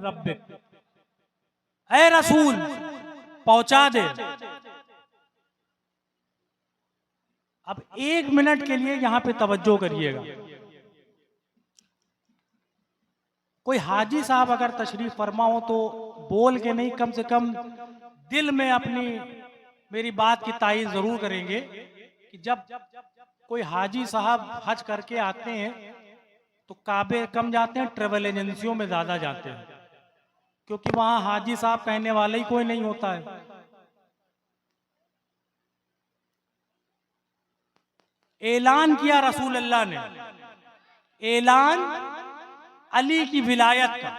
रब्बिक, ऐ रसूल पहुंचा दे। अब 1 मिनट के लिए यहां पे तवज्जो करिएगा। कोई हाजी साहब अगर तशरीफ फरमा हो तो बोल के नहीं, कम से कम दिल में अपनी मेरी बात की तायीद जरूर करेंगे कि जब कोई हाजी साहब हज करके आते हैं तो काबे कम जाते हैं, ट्रेवल एजेंसियों में ज्यादा जाते हैं, क्योंकि वहां हाजी साहब कहने वाला ही कोई नहीं होता है। ऐलान किया रसूल अल्लाह ने, ऐलान अली की विलायत का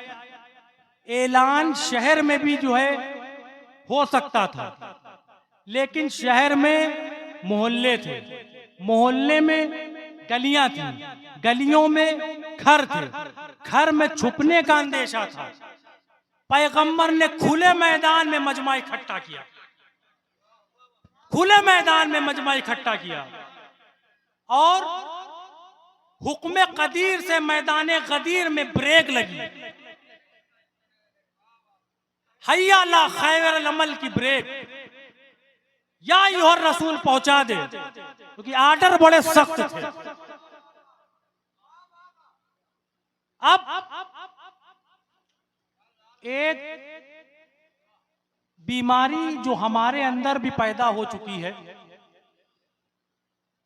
ऐलान शहर में भी जो है हो सकता था, लेकिन शहर में मोहल्ले थे, मोहल्ले में गलियां थी, गलियों में घर थे, घर में छुपने का अंदेशा था। पैगंबर ने खुले मैदान में मजमा इकट्ठा किया, खुले मैदान में मजमा इकट्ठा किया और हुक्म कदीर से मैदान गदीर में ब्रेक लगी। हय्या ला खैर अमल की ब्रेक, या यूहर रसूल पहुंचा दे, क्योंकि आर्डर बड़े सख्त थे। अब एक बीमारी जो हमारे अंदर भी पैदा हो चुकी है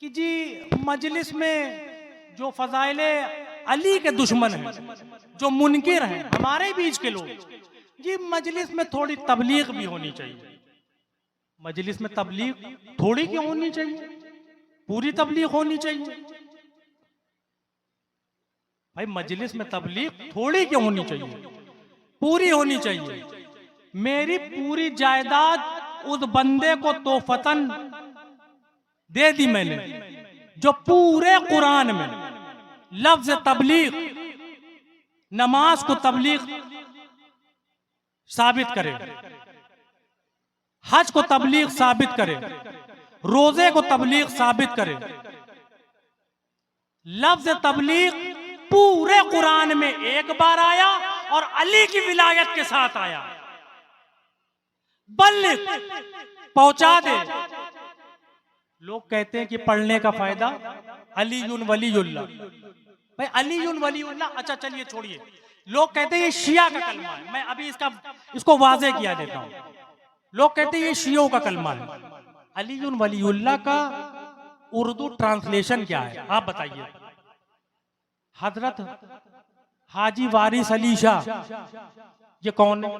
कि जी मजलिस में जो फजाइले अली के दुश्मन हैं, जो मुनकिर हैं हमारे बीच के लोग, जी मजलिस में थोड़ी तबलीग भी होनी चाहिए। मजलिस में तबलीग थोड़ी क्यों होनी चाहिए, पूरी तबलीग होनी चाहिए। भाई मजलिस में तबलीग थोड़ी क्यों होनी चाहिए, पूरी होनी चाहिए। मेरी पूरी जायदाद उस बंदे को तोहफतन दे दी मैंने जो पूरे कुरान में लफ्ज तबलीग, नमाज को तबलीग साबित करे, हज को तबलीग साबित करे, रोजे को तबलीग साबित करे। लफ्ज तबलीग पूरे कुरान में एक बार आया और अली की विलायत के साथ आया। बल्लिग, पहुंचा दे। लोग कहते हैं कि पढ़ने का फायदा अलीयुन वलीयुल्लाह। भाई अलीयुन वलीयुल्लाह, अच्छा चलिए छोड़िए, लोग कहते हैं ये शिया का कलमा है। मैं अभी इसको वाजे किया देता हूं। लोग कहते हैं ये शियों का कलमा है। अलीयुन वलीयुल्लाह का उर्दू ट्रांसलेशन क्या है आप बताइए। हजरत हाजी वारिस अली शाह, ये कौन है?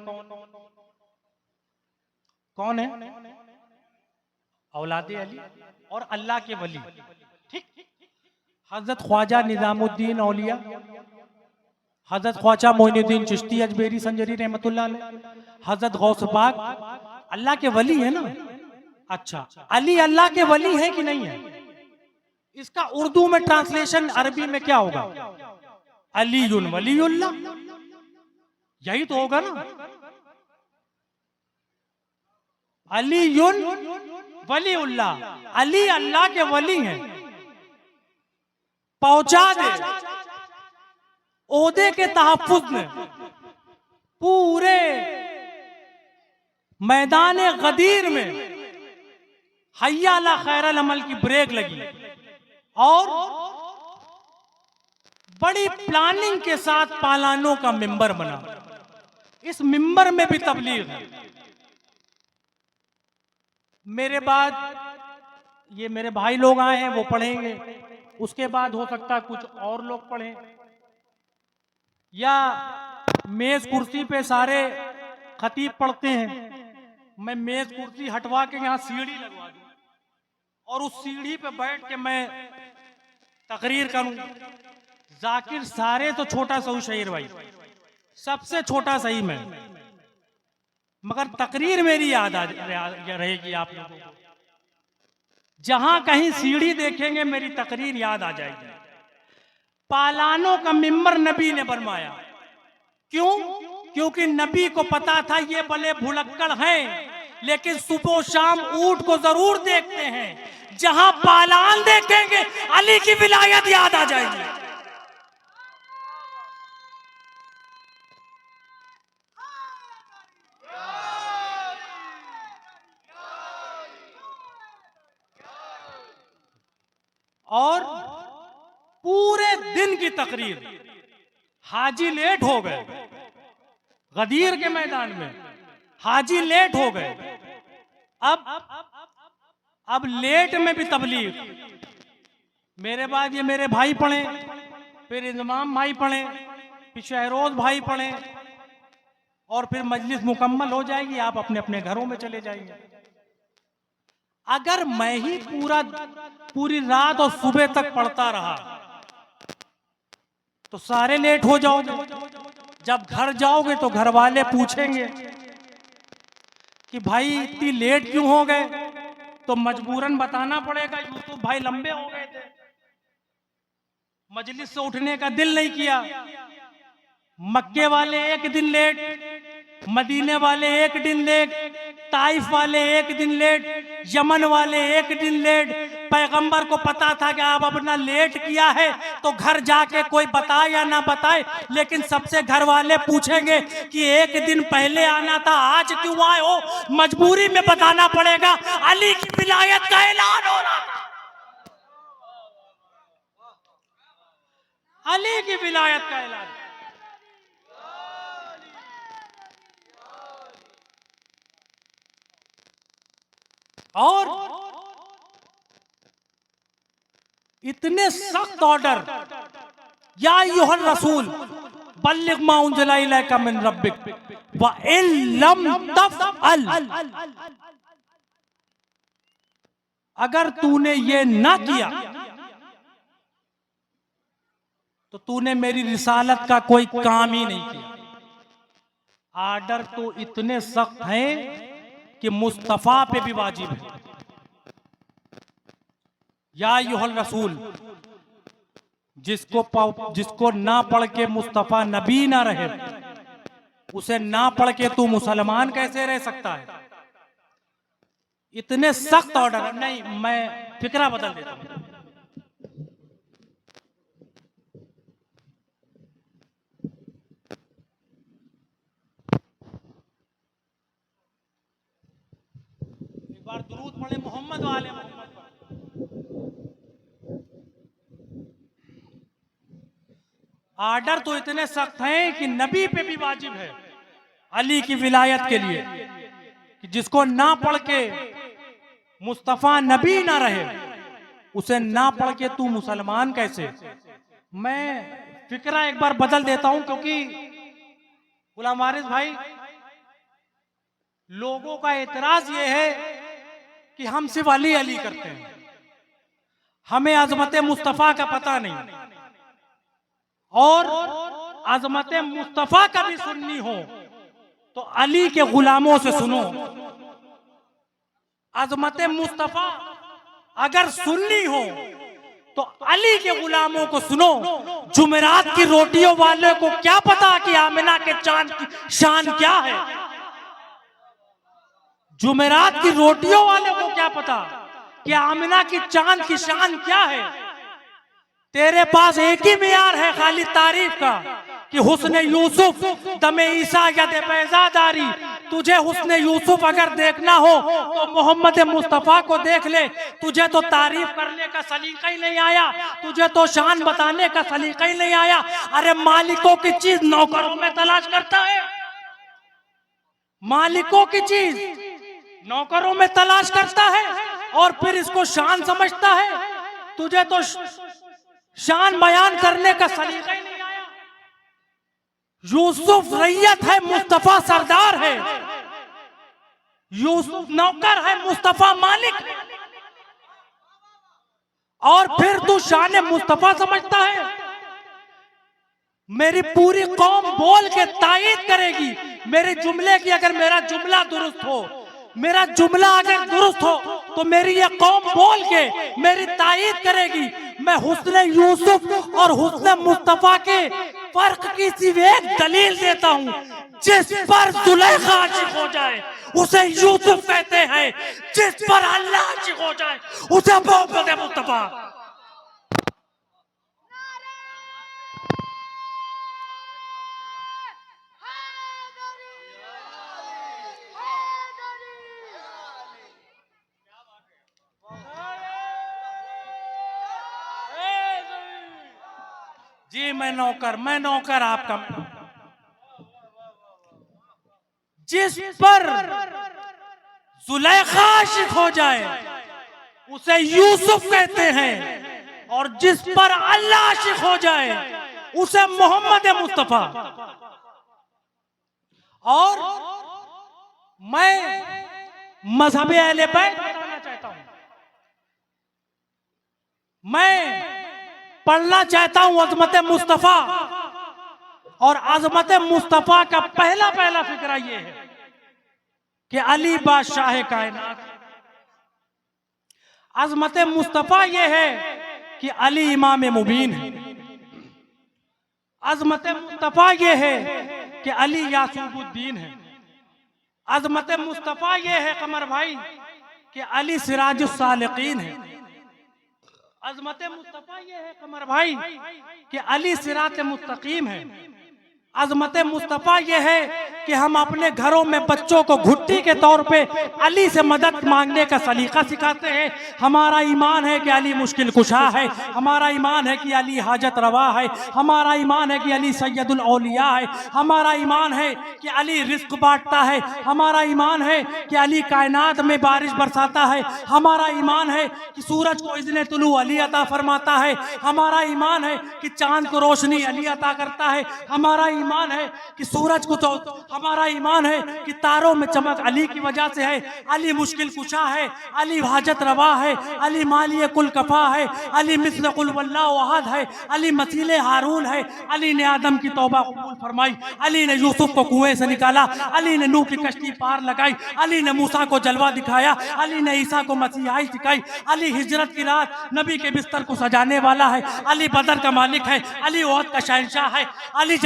कौन है? औलादे अली और अल्लाह के वली, ठीक। हजरत ख्वाजा निजामुद्दीन औलिया, हजरत ख्वाजा मोइनुद्दीन चिश्ती अजमेरी संजरी रहमतुल्लाह अलैह, हजरत गौस पाक अल्लाह के वली है ना। अच्छा, अली अल्लाह के वली है कि नहीं है? इसका उर्दू में ट्रांसलेशन अरबी में क्या होगा? अलीयुन वलीयुल्लाह, यही तो होगा ना। अलीयुन वलीउल्लाह, अली अल्लाह के वली हैं। पहुंचा दे। ओहदे के तहफ्फुज़ में पूरे मैदान गदीर में हय्या अला खैरल अमल की ब्रेक लगी और बड़ी प्लानिंग के साथ पालानों का मिंबर बना। इस मिंबर में भी तबलीग है। मेरे बाद ये मेरे भाई लोग आए हैं, वो पढ़ेंगे, उसके बाद हो सकता है कुछ और लोग पढ़ें, या मेज कुर्सी पे सारे खतीब पढ़ते हैं, मैं मेज कुर्सी हटवा के यहाँ सीढ़ी लगवा दूं और उस सीढ़ी पे बैठ के मैं तकरीर करूं। जाकिर सारे तो छोटा सा हूं शहीर भाई, सबसे छोटा सही मैं, मगर तकरीर मेरी याद आ रहेगी आप लोगों को। जहां कहीं सीढ़ी देखेंगे मेरी तकरीर याद आ जाएगी। पालानों का मिंबर नबी ने बनवाया। क्यों? क्योंकि नबी को पता था ये भले भुलक्कड़ हैं, लेकिन सुबह शाम ऊंट को जरूर देखते हैं। जहां पालान देखेंगे अली की विलायत याद आ जाएगी। और पूरे दिन की तकरीर हाजी लेट हो गए, गदीर के मैदान में हाजी लेट हो गए। अब लेट में भी तबलीग, मेरे बाद ये मेरे भाई पढ़े, फिर इमाम भाई पढ़े, फिर शहरोज भाई पढ़े, और फिर मजलिस मुकम्मल हो जाएगी, आप अपने अपने घरों में चले जाएंगे। अगर मैं ही पूरी रात और सुबह तक पढ़ता रहा तो सारे लेट हो जाओगे। जब घर जाओगे तो घर वाले पूछेंगे कि भाई इतनी लेट क्यों हो गए, तो मजबूरन बताना पड़ेगा यूसुफ भाई लंबे हो गए थे, मजलिस से उठने का दिल नहीं किया। मक्के वाले एक दिन लेट, मदीने वाले एक दिन लेट, ताइफ वाले एक दिन लेट, यमन वाले एक दिन लेट। पैगंबर को पता था कि आप अपना लेट किया है तो घर जाके कोई बताए या ना बताए, लेकिन सबसे घर वाले पूछेंगे कि एक दिन पहले आना था, आज क्यों आए हो। मजबूरी में बताना पड़ेगा, अली की विलायत का ऐलान हो रहा था, अली की विलायत का ऐलान। और इतने सख्त ऑर्डर, या अय्युहर रसूल बल्लिग मा उनज़िला इलैका मिन रब्बिक व इन लम तफ़अल, अगर तूने ये ना किया तो तूने मेरी रिसालत का कोई काम ही नहीं किया। ऑर्डर तो इतने सख्त हैं कि मुस्तफा पे भी वाजिब है। या अय्युहल रसूल, जिसको ना पढ़ के मुस्तफा नबी ना रहे, उसे ना पढ़ के तू मुसलमान कैसे रह सकता है। इतने सख्त ऑर्डर। नहीं, मैं फिक्रा बदल देता हूं। एक बार दुरूद पढ़े मोहम्मद वाले मोहम्मद पर। ऑर्डर तो इतने सख्त हैं कि नबी पे भी वाजिब है अली की विलायत के लिए कि जिसको ना पढ़ के मुस्तफा नबी ना रहे, उसे ना पढ़ के तू मुसलमान कैसे। मैं फिक्रा एक बार बदल देता हूं, क्योंकि गुलाम वारिस भाई, लोगों का एतराज ये है कि हम सिर्फ अली अली करते हैं, हमें अजमत मुस्तफा का पता नहीं। और अजमत मुस्तफा का भी सुननी हो तो अली के गुलामों से सुनो। अजमत मुस्तफा अगर सुननी हो तो अली के गुलामों को सुनो। जुमेरात की रोटियों वाले को क्या पता कि आमिना के चांद की शान क्या है। जुमेरात की रोटियों वाले को क्या पता कि आमिना की चांद की शान क्या है। तेरे पास एक ही मियार है खाली तारीफ का कि हुस्न यूसुफ दमे ईसा या दे पैजादारी। तुझे हुस्न यूसुफ अगर देखना हो तो मोहम्मद मुस्तफा को देख ले। तुझे तो तारीफ करने का सलीका ही नहीं आया, तुझे तो शान बताने का सलीका ही नहीं आया। अरे मालिकों की चीज नौकरों में तलाश करता है, मालिकों की चीज नौकरों में तलाश करता है और फिर इसको शान समझता है। तुझे तो शान बयान करने का सलीका ही नहीं आया। यूसुफ रैयत है, मुस्तफा सरदार है। यूसुफ नौकर है, मुस्तफा मालिक है। और फिर तू शान मुस्तफा समझता है। मेरी पूरी कौम बोल के तायीद करेगी मेरे जुमले की। अगर मेरा जुमला दुरुस्त हो, मेरा जुमला अगर दुरुस्त हो तो मेरी ये कौम बोल के मेरी तायीद करेगी। मैं हुस्न यूसुफ और हुस्न मुस्तफा के फर्क की सिर्फ एक दलील देता हूँ। जिस पर जुलेखा आशिक हो जाए उसे यूसुफ कहते हैं, जिस पर अल्लाह आशिक हो जाए उसे मोहम्मद मुस्तफा। जी मैं नौकर आपका। जिस पर जुलेखा आशिक हो जाए उसे यूसुफ कहते हैं, और जिस पर अल्लाह आशिक हो जाए उसे मोहम्मद मुस्तफा। और मैं मजहब अहले बैत बताना चाहता हूं, मैं पढ़ना चाहता हूं अजमत मुस्तफा। और अजमत मुस्तफा का पहला फिक्रा यह है कि अली बादशाह कायनात। अजमत मुस्तफा यह है कि अली इमाम मुबीन है। अजमत मुस्तफा यह है कि अली यासूबुद्दीन है। अजमत मुस्तफा यह है कमर भाई कि अली सिराजुस सालिकीन है। अजमत मुस्तफा यह है कमर भाई कि अली सिरात मुस्तकीम है। अजमत मुस्तफा यह है कि हम अपने घरों में बच्चों को घुट्टी के तौर पे अली से मदद मांगने का सलीका सिखाते हैं। हमारा ईमान है कि अली मुश्किल कुशा है। हमारा ईमान है कि अली हाजत रवा है। हमारा ईमान है कि अली सैयदुल औलिया है। हमारा ईमान है कि अली रिस्क बांटता है। हमारा ईमान है कि अली कायनात में बारिश बरसाता है। हमारा ईमान है कि सूरज को इज़्ने तुलू अली अता फरमाता है। हमारा ईमान है कि चांद को रोशनी अली अता करता है। हमारा ईमान है कि सूरज को तो, हमारा ईमान है कि तारों में चमक अली की वजह से है। अली मुश्किल कुशा है। अली हाजत रवा है। अली मालिय कुल कफा है। अली मिस्ल कुल वल्लाहु अहद है। अली मसीले हारून है। अली ने आदम की तौबा कबूल फरमाई। अली ने यूसुफ को कुएं से निकाला। अली ने नूह की कश्ती पार लगाई। अली ने मूसा को जलवा दिखाया। अली ने ईसा को मसीहाई सिखाई। अली हिजरत की रात नबी के बिस्तर को सजाने वाला है। अली बदर का मालिक है। अली ओहद का शहंशाह है। अली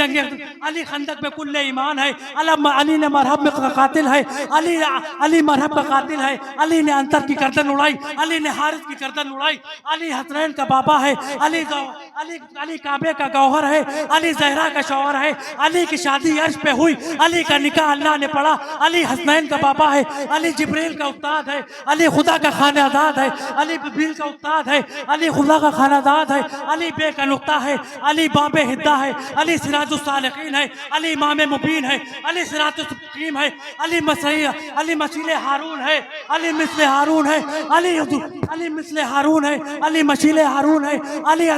अली खंदक में कुल्ले ईमान है। अली ने मरहब में कातिल है। अली मरहब का कातिल है। अली ने अंतर की गर्दन उड़ाई। अली ने हारिस की गर्दन उड़ाई। अली हसनैन का बाबा है। अली काबे का गौहर है। अली जहरा का शौहर है। अली की शादी अर्श पे हुई। अली का निकाह अल्लाह ने पढ़ा। अली हसनैन का बाबा है। अली जिब्रील का उस्ताद है। अली खुदा का खानादाद है। अली बिल का उस्ताद है। अली खुदा का खानादाद है। अली बे का नुक्ता है। अली बाबे हिद्दा है। अली सिराजुस सालिकीन है। अली इमाम मुबीन है। अली सिरातुल मुस्तकीम है। अली मसीले हारून है। अली मिस्ले हारून है। अली मिस्ले हारून है। अली मशीले हारून है। अली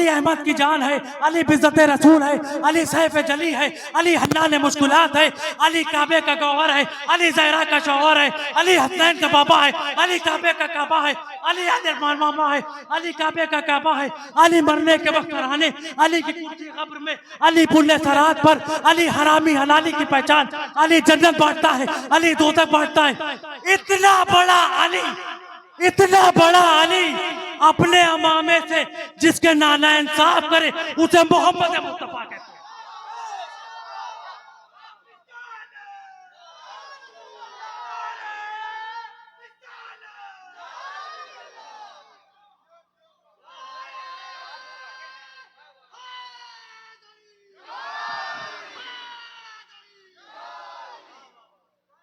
अहमद की जान है। अली बिज़्ज़त रसूल है। अली सैफ जली है। अली हल्लान मुश्किलात है। अली काबे का गौहर है। अली ज़हरा का शौहर है। अली हसनैन का बाबा है। अली काबे का काबा है। अली मामा है। अली काबे का काबा है। अली मरने के वक्त रहने। अली की कुर्सी कब्र में। अली पुल्ले सरात पर। अली हरामी हलाली की पहचान। अली जन्नत बांटता है। अली दोज़ख बांटता है। इतना बड़ा अली, इतना बड़ा अली अपने अमामे से जिसके नानायन साफ करे उसे मोहम्मद मुस्तफा कहते हैं।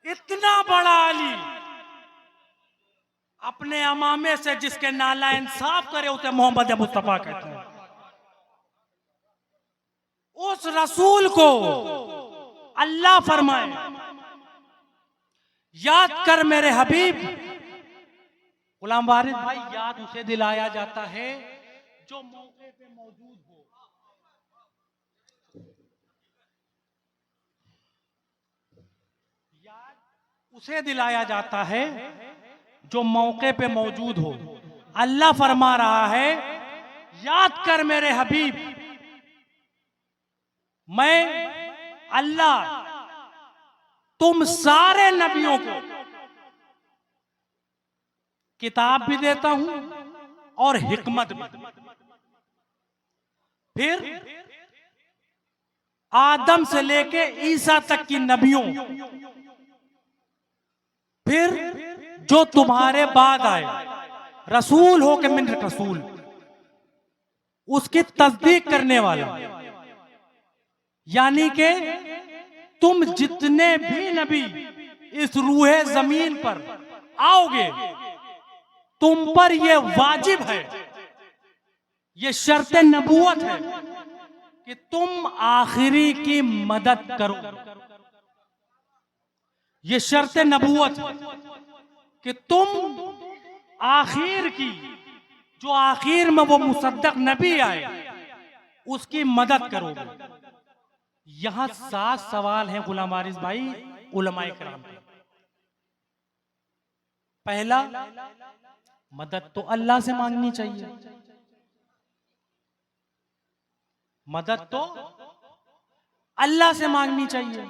इतना बड़ा अली अपने अमामे से जिसके नाला इंसाफ करे उसे मोहम्मद मुस्तफा कहते हैं। उस रसूल को अल्लाह फरमाए, याद कर मेरे हबीब। गुलाम वारिस भाई, याद उसे दिलाया जाता है जो मौके पे मौजूद हो। याद उसे दिलाया जाता है जो मौके पे मौजूद हो। अल्लाह फरमा रहा है, याद कर मेरे हबीब, मैं अल्लाह तुम सारे नबियों को किताब भी देता हूं और हिकमत भी। फिर आदम से लेके ईसा तक की नबियों, फिर जो तुम्हारे बाद आए रसूल हो के मिन रसूल, उसकी तस्दीक करने वाला। यानी कि तुम जितने भी नबी इस रूहे जमीन पर आओगे, तुम पर यह वाजिब है, यह शर्त नबूवत है कि तुम आखिरी की मदद करो। ये शर्त नबूवत है कि तुम आखिर की, जो आखिर में वो मुसद्दक नबी आए, उसकी मदद करोगे। यहां 7 सवाल हैं गुलाम वारिस भाई उलमाए किराम के। पहला, मदद तो अल्लाह से मांगनी चाहिए। मदद तो अल्लाह से मांगनी चाहिए।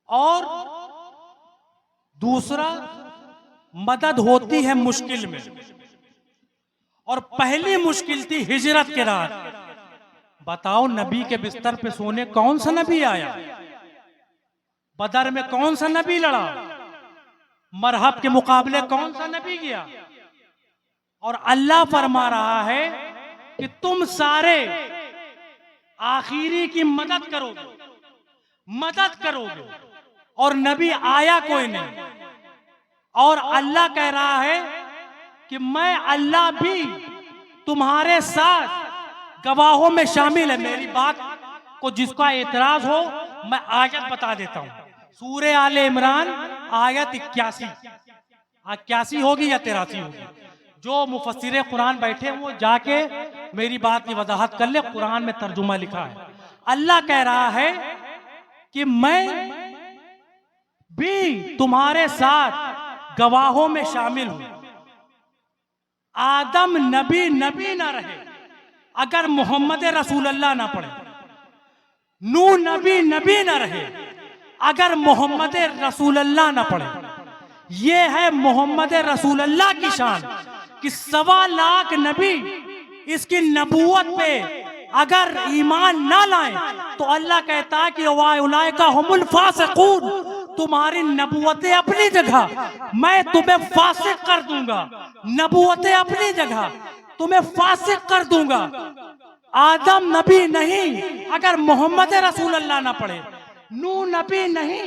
और दूसरा, मदद होती है मुश्किल में, और पहली मुश्किल थी हिजरत के रात। बताओ, नबी के बिस्तर पे सोने कौन सा नबी आया? बदर में कौन सा नबी लड़ा? मरहब के मुकाबले कौन सा नबी गया? और अल्लाह फरमा रहा है कि तुम सारे आखिरी की मदद करोगे, मदद करोगे, और नबी आया कोई नहीं। और अल्लाह कह रहा है कि मैं अल्लाह भी तुम्हारे साथ गवाहों में शामिल है। मेरी बात को जिसका एतराज हो, मैं आयत बता देता हूं। सूरे आले इमरान आयत 81 होगी या 83 होगी। जो मुफस्सिरे कुरान बैठे वो जाके मेरी बात की वजाहत कर ले, कुरान में तर्जुमा लिखा है। अल्लाह कह रहा है कि मैं भी तुम्हारे साथ गवाहों में शामिल हूं। आदम नबी ना रहे अगर मोहम्मद रसूलुल्लाह ना पढ़े, नूह नबी ना रहे अगर मोहम्मद रसूलुल्लाह ना पढ़े। ये है मोहम्मद रसूलुल्लाह की शान कि 1.25 लाख नबी इसकी नबूवत पे अगर ईमान ना लाए तो अल्लाह कहता है कि उलाइका हुमुल फासिकून, तुम्हारी नबूवतें अपनी जगह, मैं तुम्हें फासिक कर दूंगा। नबूवतें अपनी जगह, तुम्हें फासिक कर दूंगा। आदम नबी नहीं अगर मोहम्मद रसूलुल्लाह ना पढ़े, नूह नबी नहीं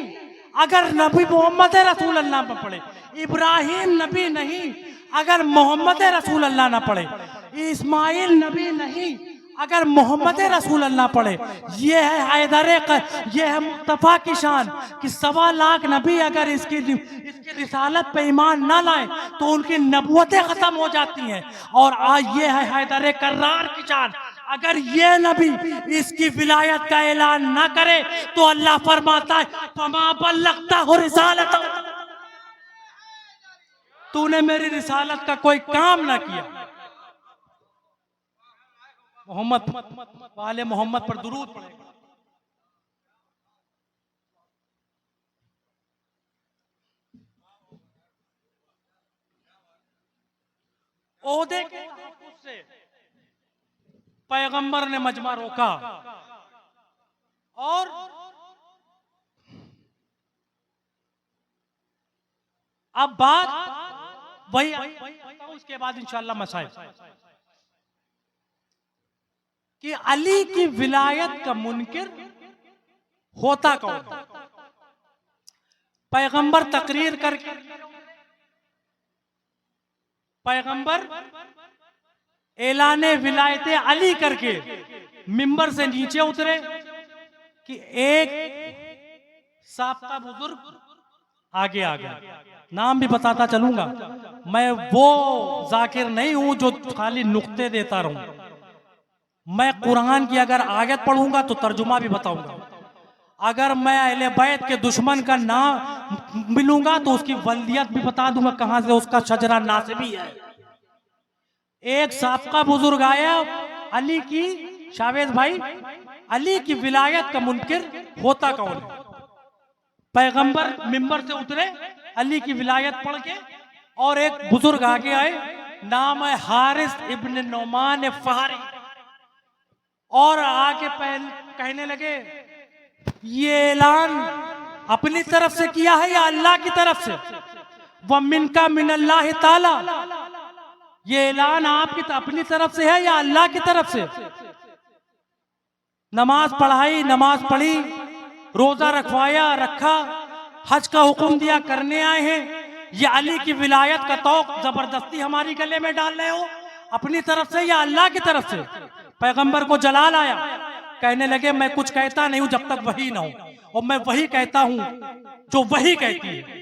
अगर नबी मोहम्मद रसूलुल्लाह ना पढ़े, इब्राहिम नबी नहीं अगर मोहम्मद रसूलुल्लाह ना पढ़े, इस्माइल नबी नहीं अगर मोहम्मद रसूलुल्लाह पढ़े। ये है ये है मुस्तफा की शान कि 1.25 लाख नबी अगर इसकी रिसालत पे ईमान ना लाए तो उनकी नबूवतें खत्म हो जाती हैं। और आज ये है हैदर कर्रार की शान, अगर ये नबी इसकी विलायत का ऐलान ना करे तो अल्लाह फरमाता है फमा बल्लगता हो रिसालत, तूने मेरी रिसालत का कोई काम ना किया। मोहम्मद वाले मोहम्मद पर दुरूद पड़ेगा। ओहदे के से पैगंबर ने मजमा रोका। और अब बात वही उसके बाद इंशाअल्लाह मसाइल कि अली की विलायत का मुनकिर होता कौन? पैगंबर तकरीर करके, पैगंबर ऐलाने विलायत अली करके मिंबर से नीचे उतरे कि एक साबका बुजुर्ग आगे आ गया। नाम भी बताता चलूंगा, मैं वो जाकिर नहीं हूं जो खाली नुक्ते देता रहूं। मैं कुरान की अगर आयत पढ़ूंगा तो तर्जुमा भी बताऊंगा। अगर मैं अहले बैत के दुश्मन का नाम मिलूंगा तो उसकी वल्दियत भी बता दूंगा, कहां से उसका शजरा नासिबी है। एक साबका बुजुर्ग आया अली की, शावेद भाई, अली की विलायत का मुनकिर होता कौन? पैगंबर मिंबर से उतरे अली की विलायत पढ़ के, और एक बुजुर्ग आगे आए, नाम है हारिस इब्न नौमान फहारी, और आगे कहने लगे ये ऐलान अपनी तरफ से किया है या अल्लाह की तरफ से? वह मिनका मिनल्लाह ताला, ये ऐलान आपकी अपनी तरफ से है या अल्लाह की तरफ से? नमाज पढ़ाई, नमाज पढ़ी, रोजा रखवाया, रखा, हज का हुक्म दिया, करने आए हैं। ये अली की विलायत का तौक जबरदस्ती हमारी गले में डाल रहे हो, अपनी तरफ से या अल्लाह की तरफ से? पैगंबर को जलाल आया, कहने लगे मैं कुछ कहता नहीं हूं जब तक वही ना हो, और मैं वही कहता हूं जो वही कहती है।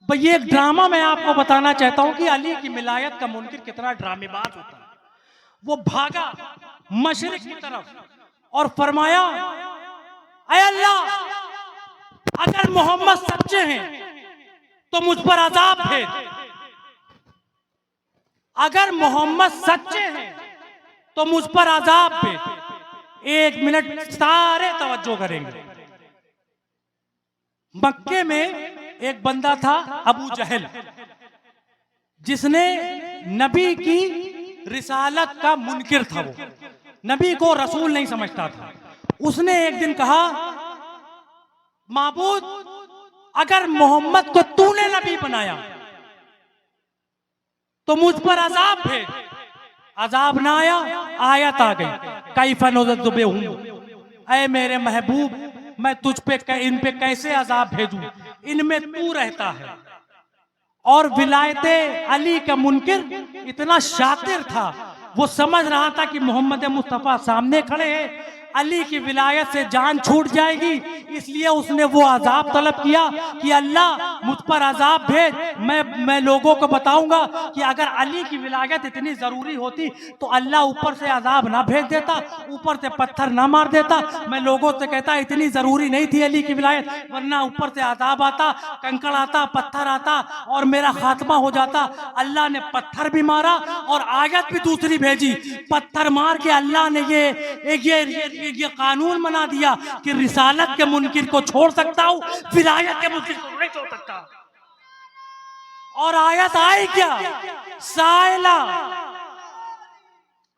भाई ये एक ड्रामा मैं आपको बताना चाहता हूं कि अली की मिलायत का मुनकिर कितना ड्रामेबाज होता है। वो भागा मशरिक की तरफ और फरमाया, ऐ अल्लाह, अगर मोहम्मद सच्चे हैं तो मुझ पर अजाब भेज, अगर मोहम्मद सच्चे हैं तो मुझ पर अजाब भेज। 1 मिनट सारे तवज्जो करेंगे। मक्के में एक बंदा था अबू जहल, जिसने नबी की रिसालत का मुनकिर था, वो नबी को रसूल नहीं समझता था। उसने एक दिन कहा, माबूद, अगर मोहम्मद को तूने नबी बनाया तो मुझ पर अजाब भेज। अजाब ना आया, आयत आ गई, कैफा नुज़्ज़िबु हूं, ऐ मेरे महबूब, मैं तुझ पे इन पे कैसे अजाब भेजूं, इनमें तू रहता है। और विलायते अली का मुनकिर इतना शातिर था, वो समझ रहा था कि मोहम्मद मुस्तफा सामने खड़े हैं, अली की विलायत से जान छूट जाएगी, इसलिए उसने वो अजाब तलब किया कि अल्लाह मुझ पर अजाब भेज। मैं लोगों को बताऊंगा कि अगर अली की विलायत इतनी जरूरी होती तो अल्लाह ऊपर से अजाब ना भेज देता, ऊपर से पत्थर ना मार देता। मैं लोगों से कहता इतनी जरूरी नहीं थी अली की विलायत, वरना ऊपर से अजाब आता, कंकड़ आता, पत्थर आता और मेरा खात्मा हो जाता। अल्लाह ने पत्थर भी मारा और आयत भी दूसरी भेजी। पत्थर मार के अल्लाह ने ये कानून बना दिया कि रिसालत के मुनकिर को छोड़ सकता हूं, विलायत के मुनकिर को नहीं छोड़ सकता। और आयत आई क्या? साइला,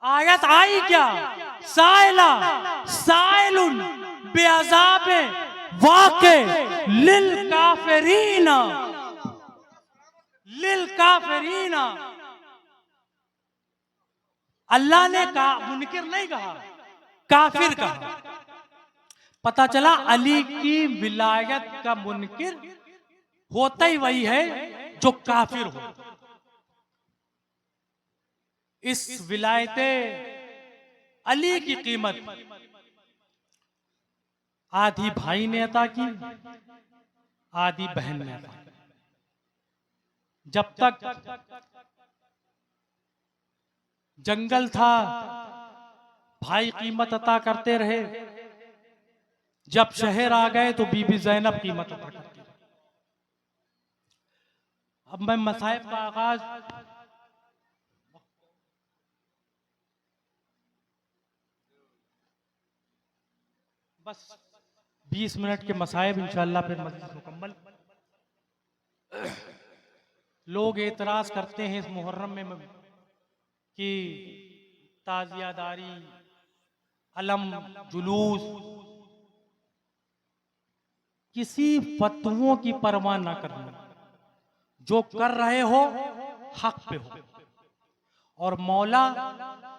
आयत आई क्या? साइला साइलुन बेअज़ाबे वाक़े लिल काफिरीना, लिल काफिरीना। अल्लाह ने कहा, मुनकिर नहीं कहा, काफिर कहा। पता चला अली की विलायत का मुनकिर होता ही वही है जो काफिर हो। इस विलायते अली की कीमत आधी भाई ने अता की, आधी बहन ने अता की। जब तक जंगल था भाई कीमत अता करते रहे, जब शहर आ गए तो बीबी ज़ैनब कीमत अता करती रही। अब मैं मसाइब का आगाज बस 20 मिनट के मसाइब, इंशाअल्लाह फिर मजलिस मुकम्मल। लोग एतराज करते हैं इस मुहर्रम में कि ताजियादारी, अलम, जुलूस, किसी फतवों की परवाह ना करना, जो कर रहे हो हक पे हो। और मौला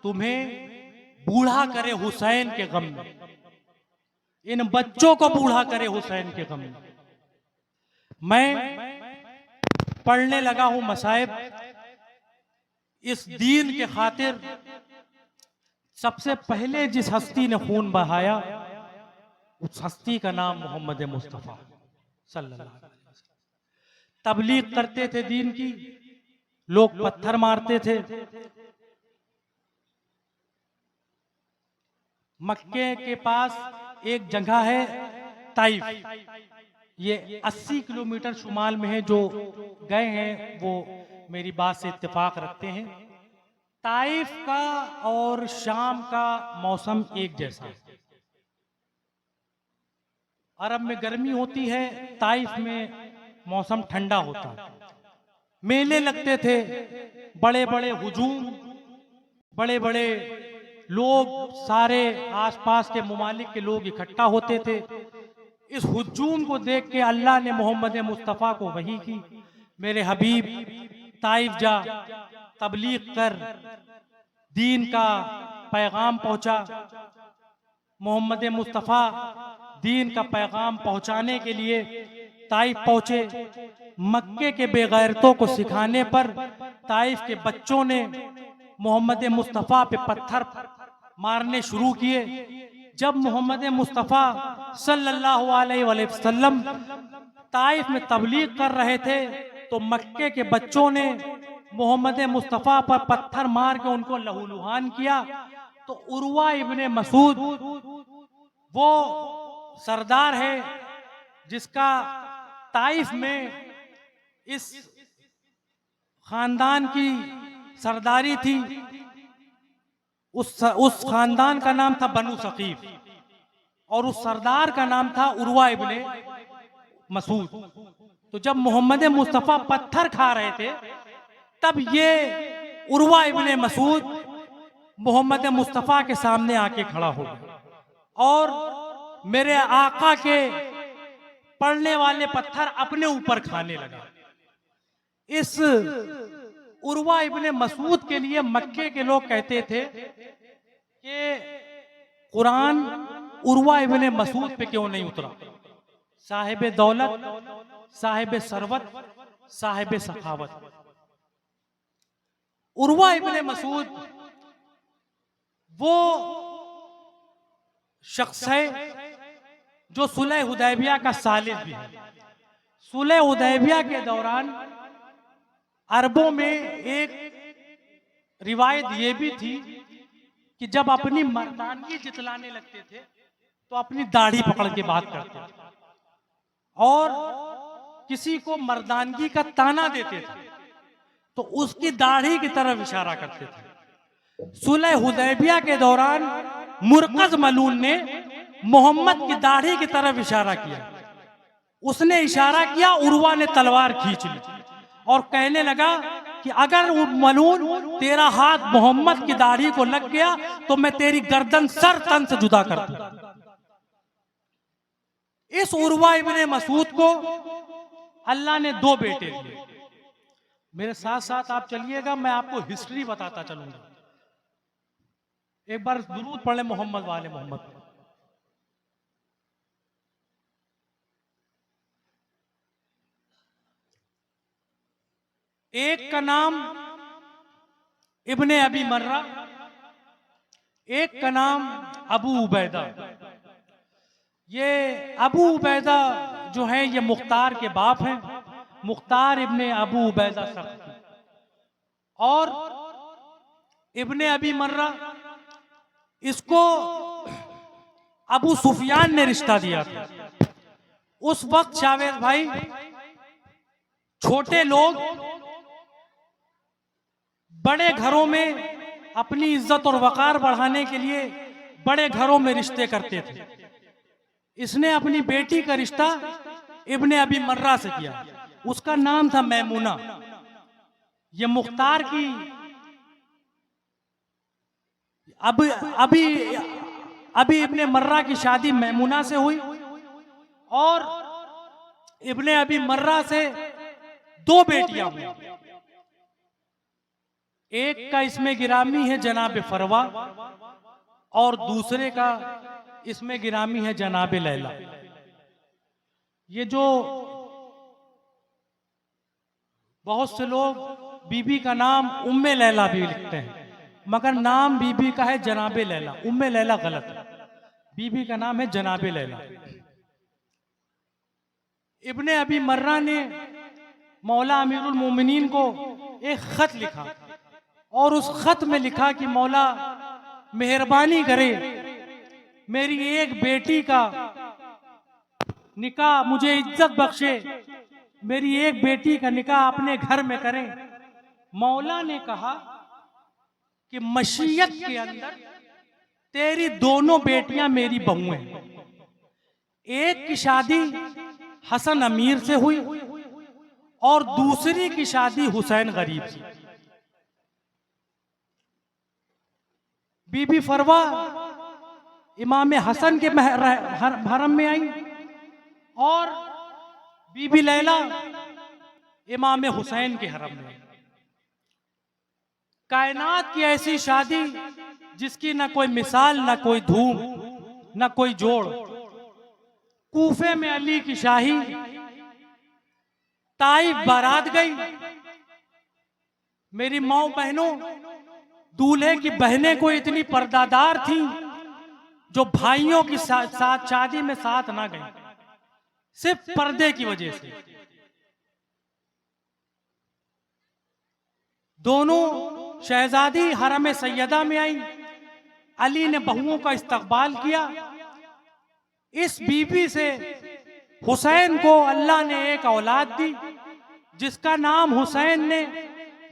तुम्हें बूढ़ा करे हुसैन के गम में, इन बच्चों को बूढ़ा करे हुसैन के गम में। मैं पढ़ने लगा हूं मसाइब इस दीन के खातिर। सबसे पहले जिस हस्ती ने खून बहाया, उस हस्ती का नाम मोहम्मद मुस्तफा सल्लल्लाहु अलैहि वसल्लम। तबलीग करते थे दीन की, लोग पत्थर मारते थे। मक्के के पास एक जगह है ताइफ, ये 80 किलोमीटर शुमाल में है। जो गए हैं वो मेरी बात से इत्तेफाक रखते हैं। ताइफ का और शाम का मौसम एक जैसा है। अरब में गर्मी होती है, ताइफ में मौसम ठंडा होता है। मेले लगते थे, बड़े बड़े हुजूम, बड़े बड़े लोग, सारे आसपास के मुमालिक के लोग इकट्ठा होते थे। इस हुजूम को देख के अल्लाह ने मोहम्मद मुस्तफ़ा को वही की, मेरे हबीब ताइफ जा, तबलीग कर, दीन का पैगाम पहुंचा। मोहम्मद मुस्तफ़ा दीन का पैगाम पहुंचाने के लिए ताइफ पहुंचे। मक्के के बेगैरतों को सिखाने पर ताइफ के बच्चों ने मोहम्मद मुस्तफ़ा पे पत्थर मारने शुरू किए। जब मोहम्मद मुस्तफ़ा सल्लल्लाहु अलैहि वसल्लम ताइफ में तबलीग कर रहे थे तो मक्के के बच्चों ने मोहम्मद मुस्तफ़ा पर पत्थर मार के उनको लहूलुहान किया। तो उर्वा इब्ने मसूद वो सरदार है जिसका ताइफ में इस खानदान की सरदारी थी। उस खानदान का नाम था बनु सकीफ और उस सरदार का नाम था उर्वा इब्ने मसूद। तो जब मोहम्मद मुस्तफ़ा पत्थर खा रहे थे तब ये उर्वा इब्ने मसूद मोहम्मद मुस्तफ़ा के सामने आके खड़ा हो गया और मेरे आका के पड़ने वाले पत्थर अपने ऊपर खाने लगा। इस उर्वा इब्ने मसूद के लिए मक्के के लोग कहते थे कि कुरान उर्वा इब्ने मसूद पे क्यों नहीं उतरा। साहिब दौलत, साहिब सरवत, साहिब सखावत। उर्वा इब्ने मसूद वो शख्स है जो सुलह हुदैबिया का सालिस भी है। सुलह हुदैबिया के दौरान अरबों में एक रिवायत ये भी थी कि जब अपनी मर्दानगी जितलाने लगते थे तो अपनी दाढ़ी पकड़ के बात करते थे और किसी को मर्दानगी का ताना देते थे तो उसकी दाढ़ी की तरफ इशारा करते थे। सुलह हुदैबिया के दौरान मुरकज मलून ने मोहम्मद की दाढ़ी की तरफ इशारा किया। उसने इशारा किया, उर्वा ने तलवार खींच ली और कहने लगा कि अगर मलून तेरा हाथ मोहम्मद की दाढ़ी को लग गया तो मैं तेरी गर्दन सर तन से जुदा कर दूं। इस उर्वा इब्ने मसूद को अल्लाह ने 2 बेटे दिए। मेरे साथ साथ आप चलिएगा, मैं आपको हिस्ट्री बताता चलूंगा। एक बार दुरूद पढ़ ले मोहम्मद वाले मोहम्मद। एक का नाम इब्ने अबी मर्रा, एक का नाम अबू उबैदा। ये अबू उबैदा जो है ये मुख्तार के बाप हैं, मुख्तार इब्ने अबू उबैदा सख्ती। और इब्ने अबी मर्रा इसको अबू सुफियान ने रिश्ता दिया था। उस वक्त शावेद भाई छोटे लोग बड़े घरों में अपनी इज्जत और वकार बढ़ाने के लिए बड़े घरों में रिश्ते करते थे। इसने अपनी बेटी का रिश्ता इब्ने अबी मर्रा से किया। उसका नाम था मैमुना। ये मुख्तार की अभी इब्ने मर्रा की शादी मैमुना से हुई और इब्ने अबी मर्रा से 2 बेटियां हुई। एक का इसमें गिरामी है जनाब फरवा और दूसरे का इसमें गिरामी है जनाब लैला। ये जो बहुत से लोग बीबी का नाम उम्मे लैला भी लिखते हैं मगर नाम बीबी का है जनाबे लैला। उम्मे लैला गलत है, बीबी का नाम है जनाबे लैला। इब्ने अबी मर्रा ने मौला अमीरुल मोमिनीन को एक खत लिखा और उस खत में लिखा कि मौला मेहरबानी करे मेरी एक बेटी का निकाह मुझे इज्जत बख्शे, मेरी एक बेटी का निकाह अपने घर में करें। मौला ने कहा कि मशीयत के अंदर तेरी दोनों बेटियां मेरी बहुएं हैं। एक की शादी हसन अमीर से हुई और दूसरी की शादी हुसैन गरीब से। बीबी फरवा इमाम हसन के हरम में आई और बीबी लैला इमाम हुसैन के हरम में। कायनात की ऐसी शादी जिसकी ना कोई मिसाल, ना कोई धूम, ना कोई जोड़। कूफे में अली की शाही, ताइफ बारात गई। मेरी माओ बहनों, दूल्हे की बहनें को इतनी पर्दादार थी जो भाइयों की साथ शादी में साथ ना गई, सिर्फ पर्दे की वजह से। दोनों शहजादी हरम सैयदा में आई, अली ने बहुओं का इस्तकबाल किया। इस बीबी से हुसैन को अल्लाह ने एक औलाद दी जिसका नाम हुसैन ने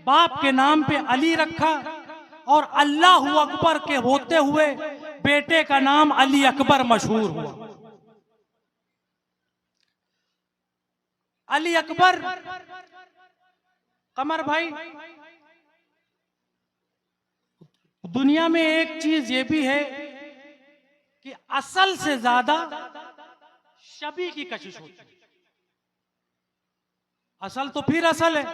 बाप के नाम पे अली रखा, और अल्लाह अकबर के होते हुए बेटे का नाम अली अकबर मशहूर हुआ। अली अकबर, कमर भाई, दुनिया में एक चीज ये भी है कि असल से ज्यादा शबी की कशिश होती है। असल तो फिर असल है,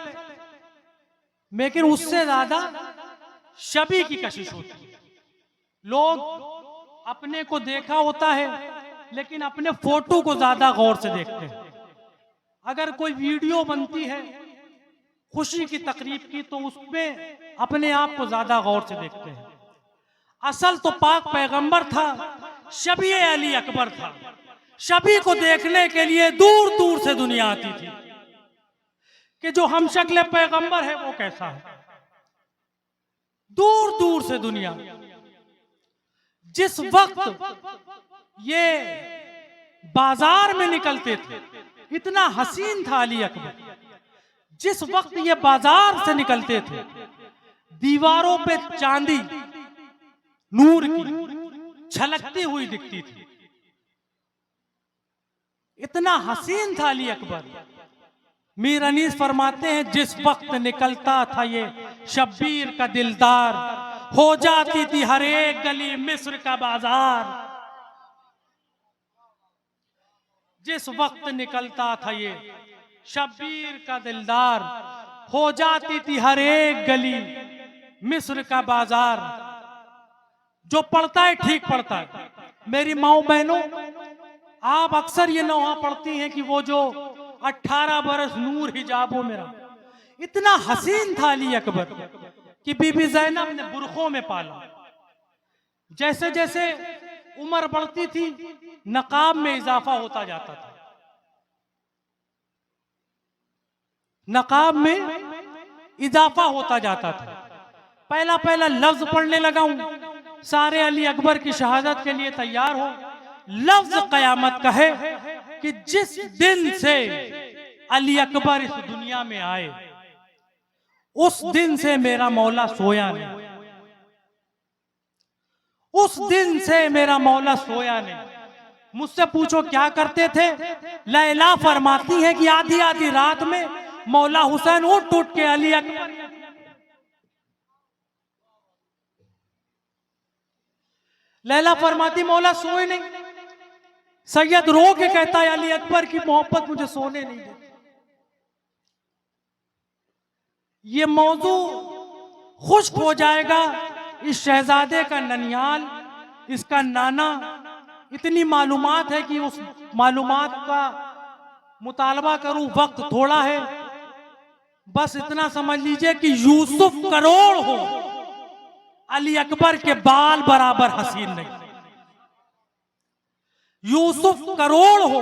लेकिन उससे ज्यादा शबी की कशिश होती है। लोग अपने को देखा होता है लेकिन अपने फोटो को ज्यादा गौर से देखते हैं। अगर कोई वीडियो बनती है खुशी की तकरीब की तो उसमें अपने आप को ज्यादा गौर से देखते हैं। असल तो पाक पैगंबर था, शबी अली अकबर था। शबी को देखने के लिए दूर दूर से दुनिया आती थी कि जो हम शक्ल पैगंबर है वो कैसा है। दूर दूर से दुनिया। जिस वक्त ये बाजार में निकलते थे, इतना हसीन था अली अकबर। जिस वक्त ये बाजार से निकलते थे, दीवारों पे चांदी नूर की छलकती हुई दिखती थी। इतना हसीन था अली अकबर। मीर अनीस फरमाते हैं, जिस वक्त निकलता था ये शब्बीर का दिलदार, हो जाती थी हर एक गली मिस्र का बाजार। जिस वक्त निकलता था ये शब्बीर का दिलदार, हो जाती थी हर एक गली मिस्र का बाजार। जो पढ़ता है ठीक पढ़ता है। मेरी माओ बहनों, आप अक्सर ये नौहा पढ़ती हैं कि वो जो 18 बरस नूर हिजाबों मेरा। इतना हसीन था अली अकबर कि बीबी ज़ैनब ने बुरखों में पाला। जैसे जैसे उम्र बढ़ती थी नकाब में इजाफा होता जाता था। नकाब में इजाफा होता जाता था। पहला पहला लफ्ज पढ़ने लगा हूं, सारे अली अकबर की शहादत के लिए तैयार हो। लफ्ज कयामत का है कि जिस दिन से अली अकबर इस दुनिया में आए, उस दिन से मेरा मौला सोया नहीं। उस दिन से मेरा मौला सोया नहीं। मुझसे पूछो क्या करते थे? लैला फरमाती है कि आधी आधी रात में मौला हुसैन उठ उठ के अली अकबर, लैला फरमाती मौला सोए नहीं। सैयद रो के कहता है अली अकबर की मोहब्बत मुझे सोने नहीं देती। ये मौजू खुश्क हो जाएगा। इस शहजादे का ननियाल, इसका नाना, इतनी मालूमात है कि उस मालूमात का मुतालबा करूं, वक्त थोड़ा है। बस इतना समझ लीजिए कि यूसुफ करोड़ हो, अली अकबर के बाल बराबर हसीन नहीं। यूसुफ करोड़ हो,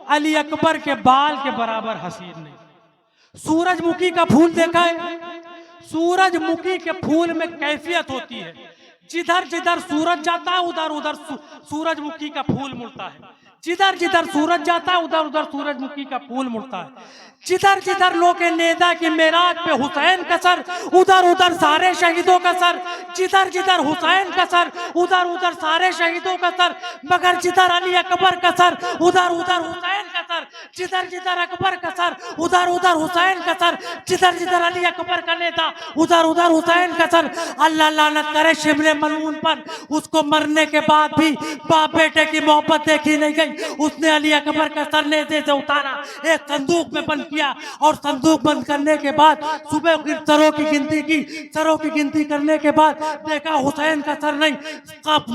अली अकबर के बाल के बराबर हसीन नहीं। सूरजमुखी का फूल देखा है? सूरजमुखी के फूल में कैफियत होती है। जिधर जिधर सूरज जाता है उधर उधर सूरजमुखी का फूल मुड़ता है। जिधर जिधर सूरज जाता है उधर उधर सूरजमुखी का फूल मुड़ता है। जिधर जिधर लोग नेदा की मेराज पे हुसैन का सर, उधर उधर सारे शहीदों का सर। जिधर जिधर हुसैन का सर, उधर उधर सारे शहीदों का सर। मगर जिधर अली अकबर का सर, उधर उधर हुसैन का सर। जिधर जिधर अकबर का सर, उधर उधर हुसैन का सर। जिधर जिधर अली अकबर का नेता, उधर उधर हुसैन का सर। अल्लाह लानत करे शिबले मलून पर, उसको मरने के बाद भी बाप बेटे की मोहब्बत देखी नहीं गई। उसने अली अकबर का सर नेज़े से उतारा, एक संदूक में बंद किया, और संदूक बंद करने के बाद सुबह सरों की गिनती की। सरों की गिनती करने के बाद देखा हुसैन का सर नहीं।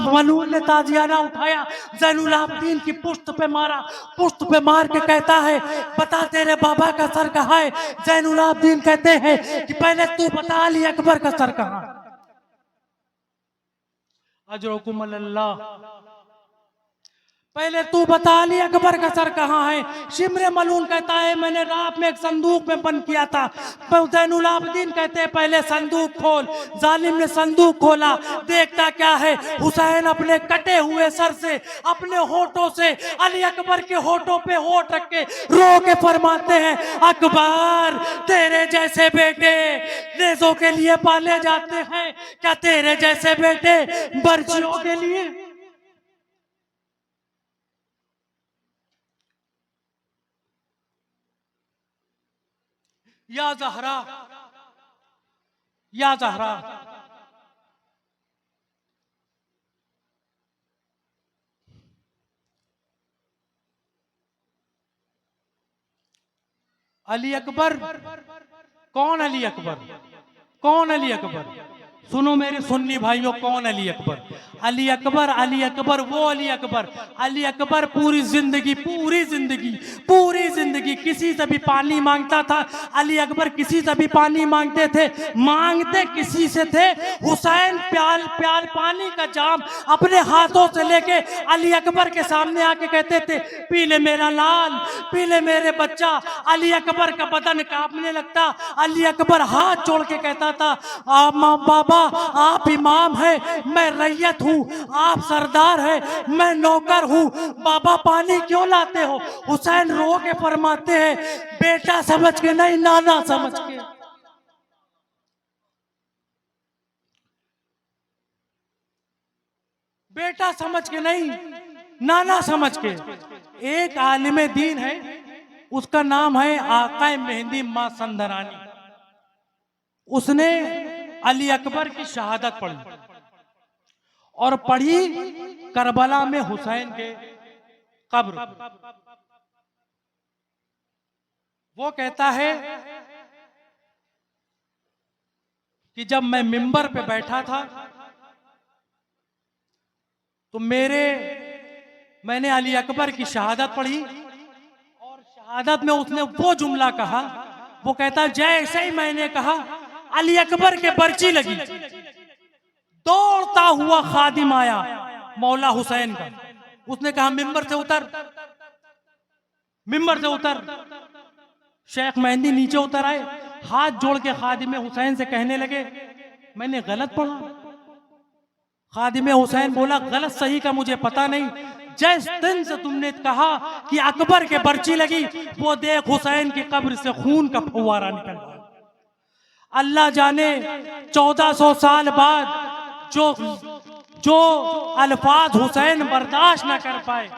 मलून ने ताजियाना उठाया, ज़ैनुल आबिदीन की पुश्त पे मारा। पुश्त पे मार के कहता है, बता तेरे बाबा का सर कहाँ है? ज़ैनुल आबिदीन कहते हैं कि पहले तू बता अली अकबर का सर कहाँ है। अजरकुम अल्लाह। पहले तू बता, अली अकबर का सर कहाँ है? शिमरे मलून कहता है मैंने रात में एक संदूक में बंद किया था। ज़ैनुल आबदीन कहते हैं पहले संदूक खोल। जालिम ने संदूक खोला, देखता क्या है? हुसैन अपने कटे हुए सर से, अपने होठों से अली अकबर के होठों पे होठ रख के रो के फरमाते हैं, अकबर तेरे जैसे बेटे नेज़ों के लिए पाले जाते हैं, क्या तेरे जैसे बेटे बर्चियों के लिए? या ज़हरा, या ज़हरा, अली अकबर कौन? अली अकबर कौन? अली अकबर सुनो मेरे सुन्नी भाइयों, कौन अली अकबर? अली अकबर, अली अकबर वो अली अकबर, अली अकबर पूरी जिंदगी पूरी जिंदगी किसी से भी पानी मांगता था। अली अकबर किसी से भी पानी मांगते थे, मांगते किसी से थे? हुसैन प्याल प्याल पानी का जाम अपने हाथों से लेके अली अकबर के सामने आके कहते थे, पी ले मेरा लाल, पी ले मेरे बच्चा। अली अकबर का बदन कांपने लगता। अली अकबर हाथ जोड़ के कहता था, आप माँ बाबा आप इमाम है, मैं रैयत हूँ, आप सरदार है, मैं नौकर हूँ, बाबा पानी क्यों लाते हो? हुसैन रो के फरमाते हैं, बेटा समझ के नहीं, नाना समझ के। बेटा समझ के नहीं, नाना समझ के। एक आलिम दीन है, उसका नाम है आका मेहंदी मां संदरानी। उसने अली अकबर की शहादत पढ़ी और पढ़ी करबला में हुसैन के कब्र। वो कहता है कि जब मैं मिंबर पे बैठा था तो मैंने अली अकबर की शहादत पढ़ी और शहादत में उसने वो जुमला कहा। वो कहता जैसे ही मैंने कहा अली अकबर के पर्ची लगी, दौड़ता हुआ खादिम आया मौला हुसैन का। उसने कहा मिंबर से उतर, मिंबर से उतर। शेख मेहंदी नीचे उतर आए, हाथ जोड़ के खादिम हुसैन से कहने लगे, मैंने गलत पढ़ा? खादिम हुसैन बोला, गलत सही का मुझे पता नहीं, जिस दिन से तुमने कहा कि अकबर के पर्ची लगी, वो देख हुसैन की कब्र से खून का फव्वारा निकल रहा है। अल्लाह जाने 1400 साल बाद जो अल्फाज हुसैन बर्दाश्त ना कर पाए,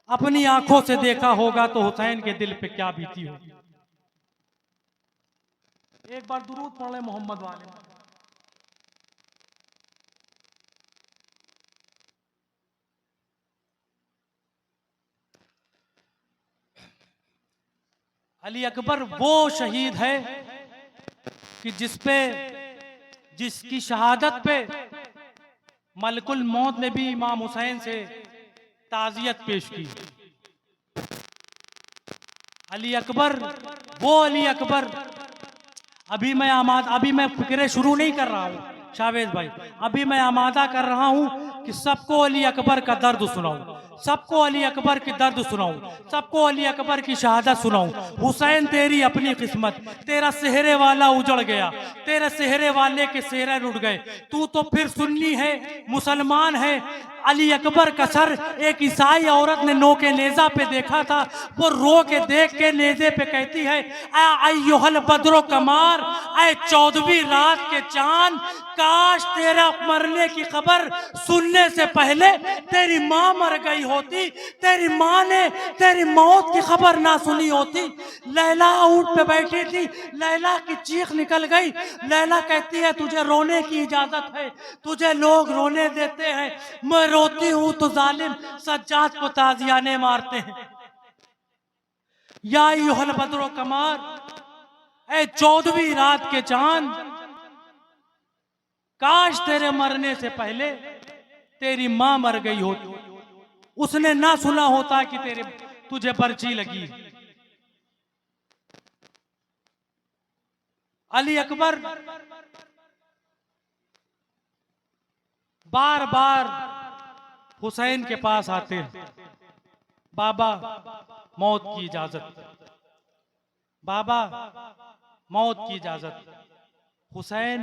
अपनी आंखों से देखा होगा तो हुसैन के दिल पे क्या बीती होगी। एक बार दुरूद पढ़ ले मोहम्मद वाले। अली अकबर वो शहीद है कि जिसकी शहादत पे मलकुल मौत ने भी इमाम हुसैन से ताजियत पेश की। अली अकबर वो अली अकबर। अभी मैं फिक्रे शुरू नहीं कर रहा हूँ शावेज भाई, अभी मैं आमादा कर रहा हूँ कि सबको अली अकबर का दर्द सुनाऊं, सबको अली अकबर की दर्द सुनाऊं, सबको अली अकबर की शहादत सुनाऊं। हुसैन तेरी अपनी किस्मत, तेरा सेहरे वाला उजड़ गया, तेरे सेहरे वाले के सेहरे रुट गए। तू तो फिर सुन्नी है, मुसलमान है। अली अकबर का सर एक ईसाई औरत ने नो के नेजा पे देखा था, वो रो के देख के नेजे पे कहती है, अय्युहल बद्रो कमार, ऐ 14वीं रात के चांद, काश तेरा मरने की खबर सुनने से पहले तेरी माँ मर गई होती, तेरी माँ ने तेरी मौत की खबर ना सुनी होती। लैला ऊंट पे बैठी थी, लैला की चीख निकल गई। लैला कहती है तुझे रोने की इजाजत है, तुझे लोग रोने देते हैं, मैं रोती हूं तो जालिम सज्जाद को ताजियाने मारते हैं। या अय्युहल बद्रो कमार, ऐ 14वीं रात के चांद, काश तेरे मरने से पहले तेरी मां मर गई होती, उसने ना सुना होता कि तुझे पर्ची लगी। अली अकबर बार बार हुसैन के पास आते हैं, बाबा मौत की इजाजत, बाबा मौत की इजाजत। हुसैन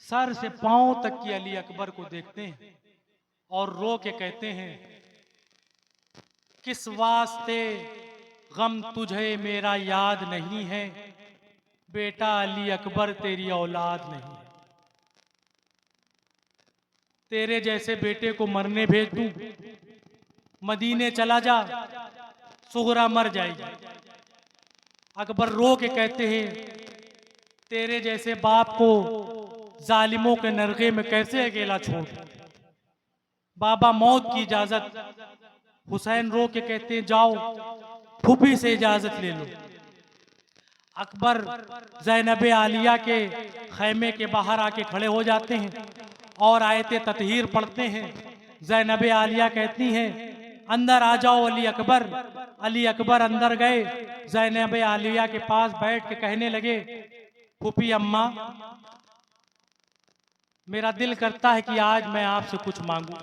सर से पांव तक की अली अकबर को देखते हैं और रो के कहते हैं, किस वास्ते गम तुझे मेरा याद नहीं है, बेटा अली अकबर तेरी औलाद नहीं है। तेरे जैसे बेटे को मरने भेज दूं, मदीने चला जा, सुगरा मर जाएगी। अकबर रो के कहते हैं, तेरे जैसे बाप को जालिमों के नरके में कैसे अकेला छोड़। बाबा मौत की इजाजत। हुसैन रो के कहते हैं, जाओ फूफी से इजाजत ले लो। अकबर ज़ैनब आलिया के खैमे के बाहर आके खड़े हो जाते हैं और आयते ततहीर पढ़ते हैं। ज़ैनब आलिया कहती हैं, अंदर आ जाओ अली अकबर। अली अकबर अंदर गए, ज़ैनब आलिया के पास बैठ के कहने लगे, फूफी अम्मा, मेरा दिल करता है कि आज मैं आपसे कुछ मांगू।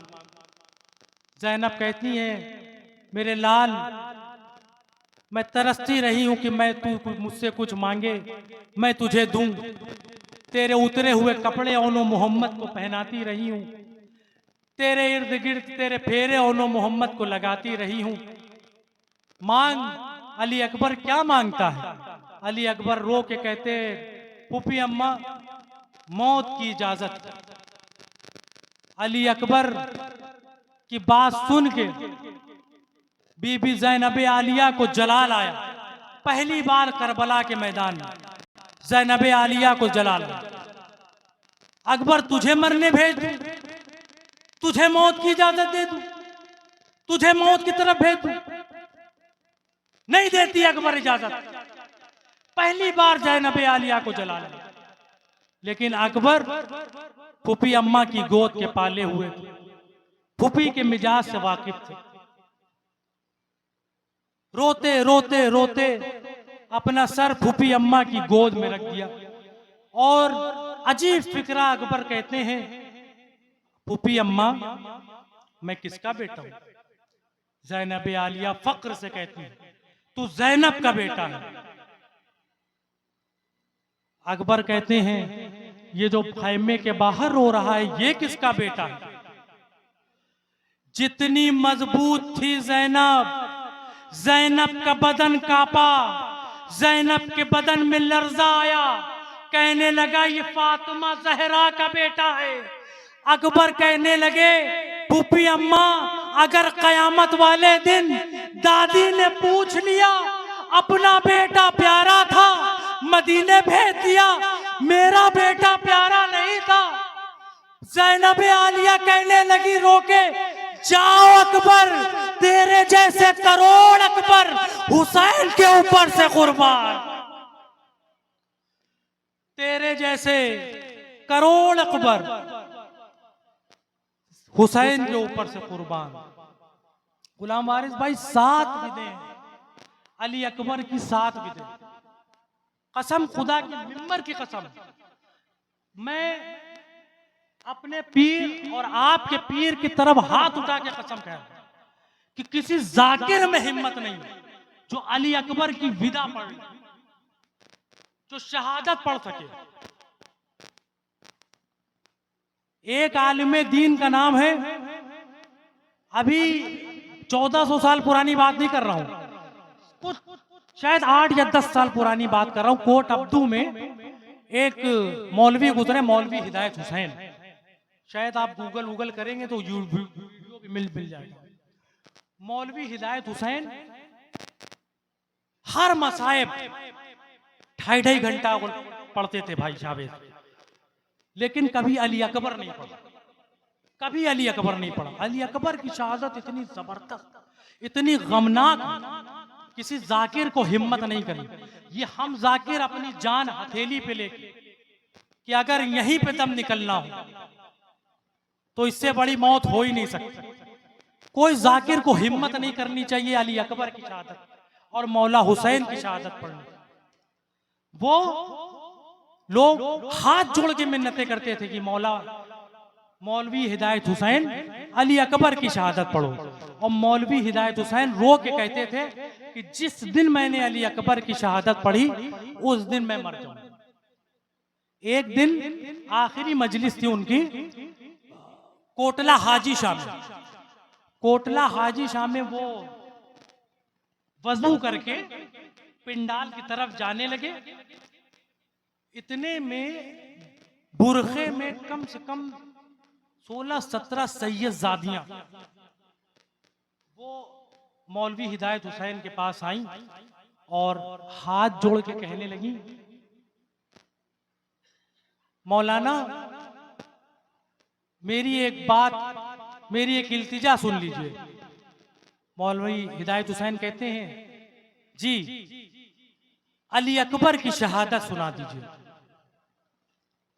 ज़ैनब कहती हैं, मेरे लाल, मैं तरसती रही हूं कि मैं तू मुझसे कुछ मांगे, मैं तुझे दूं। तेरे उतरे हुए कपड़े ओनो मोहम्मद को पहनाती रही हूं, तेरे इर्द गिर्द तेरे फेरे ओनो मोहम्मद को लगाती रही हूं। मांग। अली अकबर क्या मांगता है? अली अकबर रो के कहते, फूफी अम्मा, मौत की इजाजत। अली अकबर की बात सुन के बीबी ज़ैनब आलिया को जलाल आया। पहली बार करबला के मैदान में ज़ैनब आलिया को जलाल आया। अकबर तुझे मरने भेज दूं, तुझे मौत की इजाजत दे दूं, तुझे मौत की तरफ भेज दूं? नहीं देती अकबर इजाजत। पहली बार ज़ैनब आलिया को जलाल आया। लेकिन अकबर फूफी अम्मा की गोद के पाले हुए थे, फूफी के मिजाज से वाकिफ थे। रोते रोते रोते अपना सर फूफी अम्मा की गोद में रख दिया और अजीब फिक्रा अकबर कहते हैं, फूफी अम्मा, मैं किसका बेटा हूं? ज़ैनब आलिया फक्र से कहती है, तू ज़ैनब का बेटा है। अकबर कहते हैं, ये जो खैमे के बाहर रो रहा है, ये किसका बेटा है? जितनी मजबूत थी ज़ैनब, ज़ैनब का बदन कांपा, ज़ैनब के बदन में लर्जा आया, कहने लगा, ये फातिमा ज़हरा का बेटा है। अकबर कहने लगे, फूफी अम्मा, अगर कयामत वाले दिन दादी ने पूछ लिया, अपना बेटा प्यारा था, मदीने भेज दिया, मेरा बेटा प्यारा नहीं था। ज़ैनब आलिया कहने लगी रोके, जाओ अकबर, तेरे जैसे करोड़ अकबर हुसैन के ऊपर से कुर्बान, तेरे जैसे करोड़ अकबर हुसैन के ऊपर से कुर्बान। गुलाम वारिस भाई, 7 विदें अली अकबर की, 7 विदें। कसम खुदा की, मिंबर की कसम, मैं अपने पीर और आपके पीर की तरफ हाथ उठा के कसम कह रहा कि किसी जाकिर में हिम्मत नहीं जो अली अकबर की विदा पढ़ ले, जो शहादत पढ़ सके। एक आलिम दीन का नाम है, अभी 1400 साल पुरानी बात नहीं कर रहा हूं, कुछ शायद 8 या 10 साल पुरानी बात कर रहा हूं। कोट अब्दू में एक मौलवी गुजरे, मौलवी हिदायत हुसैन। शायद आप गूगल करेंगे तो वीडियो भी मिल जाएगा। मौलवी हिदायत हुसैन हर मसाइब 2.5 घंटा पढ़ते थे भाई जावेद, लेकिन कभी अली अकबर नहीं पढ़ा, कभी अली अकबर नहीं पढ़ा। अली अकबर की शहादत इतनी जबरदस्त, इतनी गमनाक, किसी जाकिर को हिम्मत नहीं करी। ये हम जाकिर अपनी जान हथेली पे लेके कि अगर यहीं पे दम निकलना हो तो इससे बड़ी मौत हो ही नहीं सकती। कोई जाकिर को हिम्मत नहीं करनी चाहिए अली अकबर की शहादत और मौला हुसैन की शहादत पढ़ने। वो लोग हाथ जोड़ के मिन्नतें करते थे कि मौला मौलवी हिदायत हुसैन अली अकबर की शहादत पढ़ो। और मौलवी हिदायत हुसैन रो के कहते थे कि जिस दिन मैंने अली अकबर की शहादत पढ़ी उस दिन मैं मर जाऊं। एक दिन आखिरी मजलिस थी उनकी कोटला हाजी शाह में। कोटला हाजी शाह में वो वजू करके पिंडाल की तरफ जाने लगे। इतने में बुरखे में कम से कम 16-17 सैयदजादियां वो मौलवी हिदायत हुसैन के पास आई और हाथ जोड़ के कहने लगी, मौलाना मेरी एक इल्तिजा सुन लीजिए। मौलवी हिदायत हुसैन कहते हैं, जी अली अकबर की शहादत सुना दीजिए।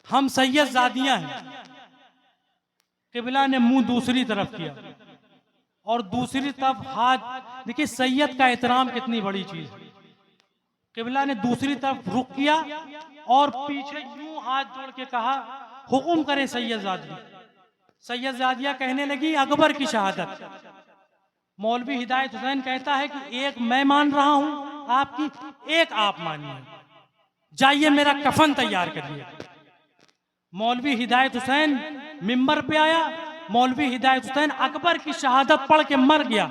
हम सैयदजादियां हैं। किबला ने मुंह दूसरी तरफ किया और दूसरी तरफ हाथ, देखिए सैयद का एहतराम कितनी बड़ी चीज है। किबला ने दूसरी तरफ रुख किया और पीछे यूं हाथ जोड़ के कहा, हुक्म करे सैयदजादियां। सैयदजादियां कहने लगी अकबर की शहादत। मौलवी हिदायत हुसैन कहता है कि एक मैं मान रहा हूं आपकी, एक आप मानिए, जाइए मेरा कफन तैयार करिए। मौलवी हिदायत हुसैन मिंबर पे आया। मौलवी हिदायत हुसैन अकबर की शहादत पढ़ के मर गया।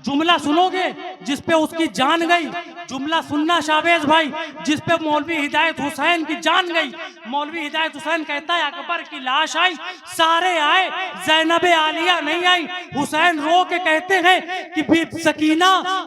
जुमला सुनोगे जिस पे उसकी जान गई, जुमला सुनना शाहबाज भाई, जिस पे मौलवी हिदायत हुसैन की जान गई। मौलवी हिदायत हुसैन कहता है अकबर की लाश आई, सारे आए, ज़ैनब आलिया नहीं आई। हुसैन रो के कहते हैं कि सकीना